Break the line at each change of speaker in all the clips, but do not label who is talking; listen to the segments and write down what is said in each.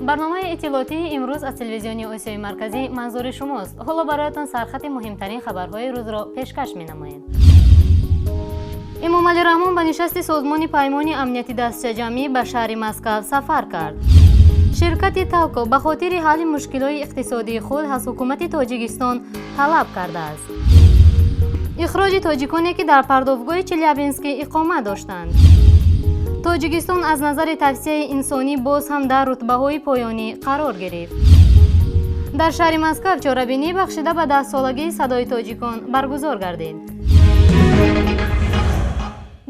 برنامه اطلاعاتی امروز از تلویزیون آسیای مرکزی منظور شماست. حالا برایتان سرخط مهمترین خبرهای روز را پیشکش می‌نماییم. امامعلی رحمان به نشست سازمان پیمان امنیتی دستچه جمعی به شهر مسکو سفر کرد. شرکت تاوکو به خاطر حل مشکلات اقتصادی خود از حکومت تاجیکستان طلب کرده است. اخراج تاجیکانی که در پردازگاه چلیابینسک اقامت داشتند. تاجیکستان از نظر توسعه انسانی باز هم در رتبه‌های پایانی قرار گرفت. در شهر مسکو چاره‌بینی بخشیده به 10 سالگی صدای تاجیکان برگزار گردید.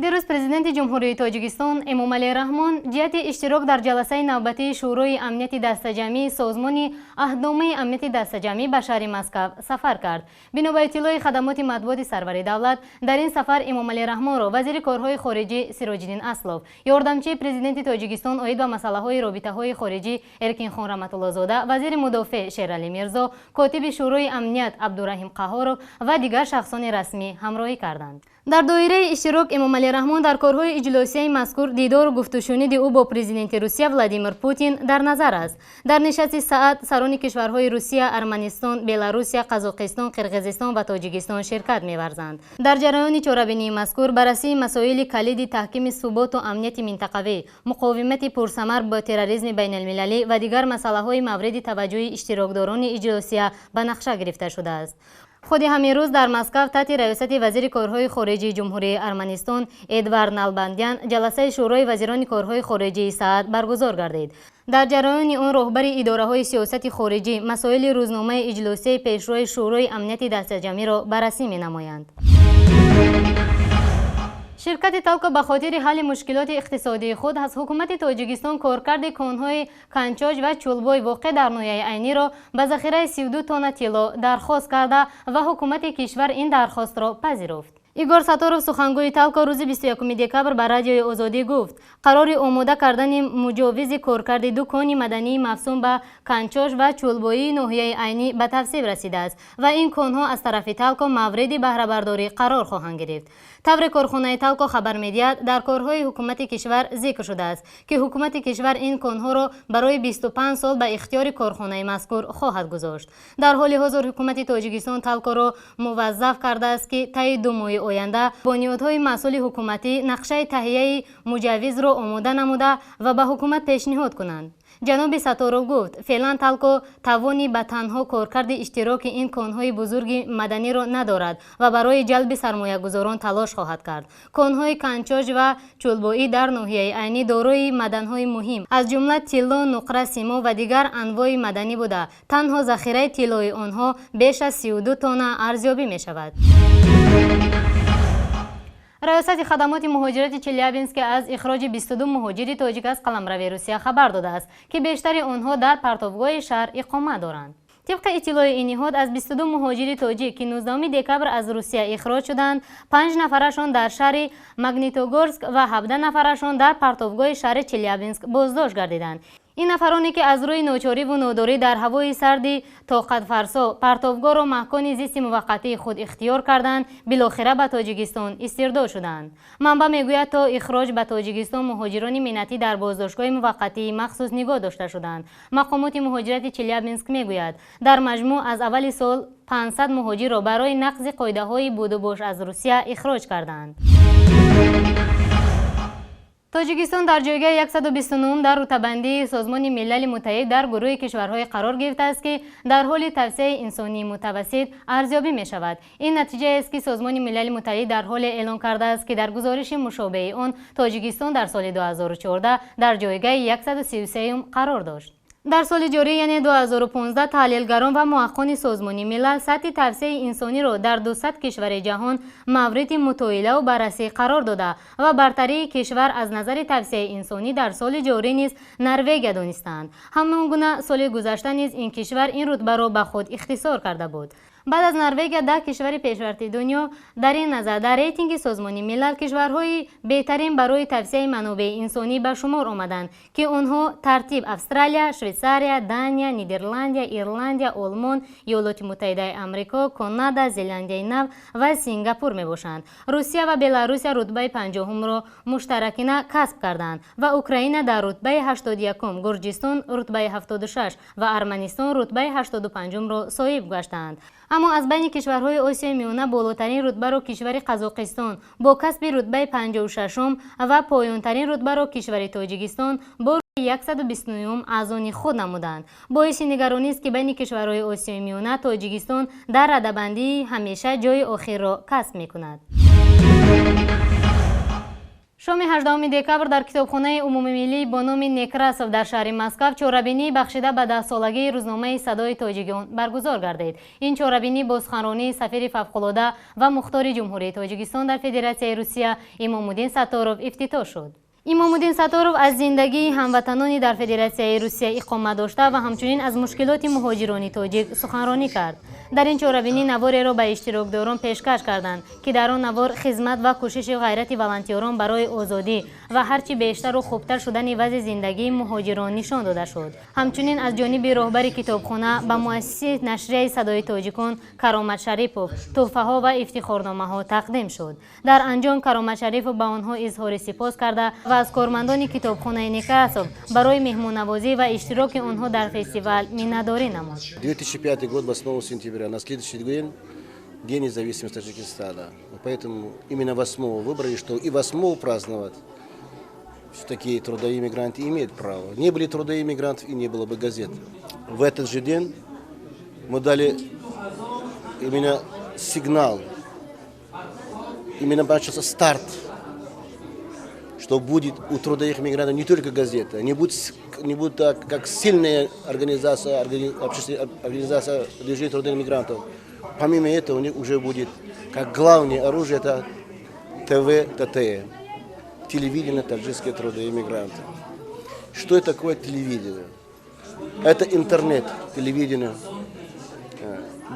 دیروز پرزیدنت جمهوری تاجیکستان امامعلی رحمان جهت اشتراک در جلسه نوبتی شورای امنیت دسته جمعی سازمان عهدنامه امنیت دسته جمعی به شهر مسکو سفر کرد. بنا به اطلاع خدمات مطبوعات سرور دولت، در این سفر امامعلی رحمان را وزیر کارهای خارجی سراج‌الدین اسلوف، یاردمچی پرزیدنت تاجیکستان عاید به مسائل رابطه‌های خارجی ارکین خان رحمت الله زاده، وزیر مدافع شیرعلی میرزا، کاتب شورای امنیت عبدالرحیم قهارov و دیگر شخصان رسمی همراهی کردند. در دایره اشتراک امامعلی رحمان در کارهای اجلاسی مذکور دیدار و گفت‌وشنود او با پرزیدنت روسیه ولادیمیر پوتین در نظر است. در نشست ساعت سران کشورهای روسیه، ارمنستان، بلاروسیه، قزاقستان، قرقیزستان و تاجیکستان شرکت می‌ورزند. در جریان چاره‌بینی مذکور بررسی مسائل کلیدی تحکیم ثبات و امنیت منطقوی، مقاومت پرثمر با تروریسم بین‌المللی و دیگر مسائل مورد توجه اشتراکداران اجلاسی به نقشه گرفته شده است. خود همین روز در مسکو تحت ریاست وزیر کارهای خارجی جمهوری ارمنستان ادوارد نالباندیان جلسه شورای وزیران کارهای خارجی ساعت برگزار گردید. در جریان آن رهبر اداره‌های سیاست خارجی مسائل روزنامه اجلاسی پیشرو شورای امنیت دسته جمعی را بررسی می‌نمایند. شرکت تاوکو به خاطر حل مشکلات اقتصادی خود از حکومت تاجیکستان کارکرد کان‌های کنچاج و چولبای واقع در ناحیه عینی را به ذخیره 32 تن طلا درخواست کرده و حکومت کشور این درخواست را پذیرفت. ایگور ساتاروف سخنگوی تاوکو روز 21 دکبر به رادیوی آزادی گفت قرار آماده کردن مجوز کارکرد دو کان مدنی مفصول به کنچاج و چولبایی ناحیه عینی به تصویب رسیده است و این کان‌ها از طرف تاوکو مورد بهره برداری قرار خواهند گرفت. طور کارخانه تاوکو خبر می‌دهد در کارهای حکومت کشور ذکر شده است که حکومت کشور این کان‌ها را برای 25 سال به اختیار کارخانه مذکور خواهد گذاشت. در حال حاضر حکومت تاجیکستان تاوکو را موظف کرده است که طی 2 ماه آینده بنیادهای مسئول حکومتی نقشه تهیه مجوز را آماده نموده و به حکومت پیشنهاد کنند. جناب ساتاروف گفت فعلا تاوکو توانی به تنها کارکرد اشتراک این کان‌های بزرگ مدنی را ندارد و برای جلب سرمایه‌گذاران تلاش خواهد کرد. کان‌های کنچاج و چولبایی در ناحیه عینی دارای معدن‌های مهم از جمله طلا، نقره، سیما و دیگر انواع معدنی بوده. تنها ذخیره طلای آنها بیش از 32 تن ارزیابی می‌شود. ریاست خدمات مهاجرت چلیابینسک از اخراج 22 مهاجر تاجیک از قلمرو روسیه خبر داده است که بیشتر آنها در پرتابگاه شهر اقامت دارند. طبق اطلاع این نهاد از 22 مهاجر تاجیک که 19 دکبر از روسیه اخراج شدند، 5 نفرشان در شهر ماگنیتوگورسک و 17 نفرشان در پرتابگاه شهر چلیابینسک بازداشت گردیدند. این نفرانی که از روی ناچاری و ناداری در هوای سردی طاقت فرسا پرتابگاه را مکان زیست موقتی خود اختیار کردند، بالاخره به تاجیکستان استرداد شدند. منبع میگوید تا اخراج به تاجیکستان مهاجران منتی در بازداشتگاه موقتی مخصوص نگاه داشته شدند. مقامات مهاجرت چلیابینسک میگوید در مجموع از اول سال 500 مهاجر را برای نقض قاعده‌های بود و باش از روسیه اخراج کردند. تاجیکستان در جایگاه 129 در رتبه‌بندی سازمان ملل متحد در گروه کشورهای قرار گرفته است که در حال توسعه انسانی متوسط ارزیابی می شود. این نتیجه است که سازمان ملل متحد در حال اعلام کرده است که در گزارش مشابه آن تاجیکستان در سال 2014 در جایگاه 133 قرار داشت. در سال جاری یعنی 2015 تحلیلگران و محققان سازمان ملل سطح توسعه انسانی را در 200 کشور جهان مورد مطالعه و بررسی قرار داده و برتری کشور از نظر توسعه انسانی در سال جاری نیز نروژ دانستند. همانگونه سال گذشته نیز این کشور این رتبه را به خود اختصار کرده بود. بعد از نروژ 10 کشور پیشرفته دنیا در این نظر در ریتینگ سازمان ملل کشورهای بهترین برای توسعه منابع انسانی به شمار آمدند که آنها ترتیب استرالیا، شویساریا، دانیا، نیدرلندیا، ایرلندیا، آلمان، ایالات متحده آمریکا، کانادا، زلاندیای نو و سینگاپور می باشند. روسیه و بلاروس رتبه 50 را مشترکانه کسب کردند و اوکراین در رتبه 81، گرجستان رتبه 76 و ارمنستان رتبه 85 را صاحب گشتند. اما از بین کشورهای آسیای میانه بالاترین رتبه را کشور قزاقستان با کسب رتبه 56 و پایانترین رتبه را کشور تاجیکستان با 129 از آن خود نمودند. باعث نگرانی است که بین کشورهای آسیای میانه تاجیکستان در رده‌بندی همیشه جای آخر را کسب می‌کند. شام 18 دکبر در کتابخانه عمومی ملی با نام نکراسوف در شهر مسکو چهاره‌بینی بخشیده به 10 سالگی روزنامه صدای تاجیکان برگزار گردید. این چهاره‌بینی با سخنرانی سفیر فوق‌العاده و مختار جمهوری تاجیکستان در فدراسیون روسیه امام‌الدین ستاروف افتتاح شد. امام‌الدین ستاروف از زندگی هموطنانی در فدراسیون روسیه اقامت داشته و همچنین از مشکلات مهاجران تاجیک سخنرانی کرد. در این چهاره‌بینی نواری را به اشتراکداران پیشکش کردند که در آن نوار خدمت و کوشش و غیرت والنتیران برای آزادی و هرچی بیشتر و خوبتر شدن وضع زندگی مهاجران نشان داده شد. همچنین از جانب راهبر کتابخانه به مؤسسه نشریه صدای تاجیکان کرامت شریفوف تحفه‌ها و افتخارنامه‌ها تقدیم شد. در انجام کرامت شریفوف به آنها اظهار سپاس کرده و از کارمندان کتابخانه نکراسوف برای مهمان‌نوازی و اشتراک آنها در فستیوال منتداری نمود.
2005 год 8 сентября, на следующий день День независимости Таджикистана. Поэтому именно 8 выбрали, что и 8 праздновать. Такие трудовые мигранты имеют право. Не были трудовые мигранты и не было бы газет. В этот же день мы дали именно сигнал, именно начался старт, что будет у трудовых мигрантов не только газета, не будет как сильная организация, общественная организация движения трудовых мигрантов. Помимо этого у них уже будет как главное оружие это ТВ, ТТЕ, телевидение таджикские трудовые мигранты. Что это такое телевидение? Это интернет, телевидение.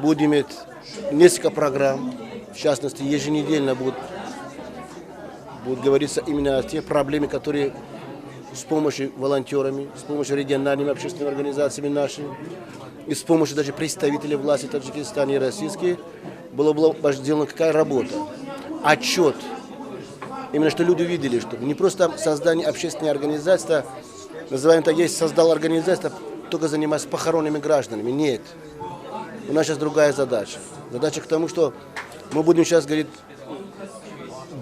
Будем иметь несколько программ, в частности еженедельно будет говориться именно о тех проблемах, которые с помощью волонтерами, с помощью региональными общественными организациями нашими и с помощью даже представителей власти Таджикистана и российских была сделана какая работа, отчет. Именно что люди видели, что не просто создание общественной организации, называем так, есть создал организацию, только занимаясь похоронными гражданами. Нет. У нас сейчас другая задача. Задача к тому, что мы будем сейчас говорить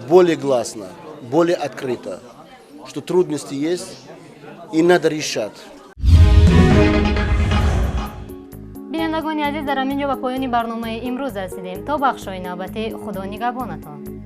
более гласно, более открыто, что трудности есть и надо решать.
بینندگان عزیز در همینجا به پایان برنامه امروز رسیدیم. تا بخش‌های نوبتی خدا نگهبانتان.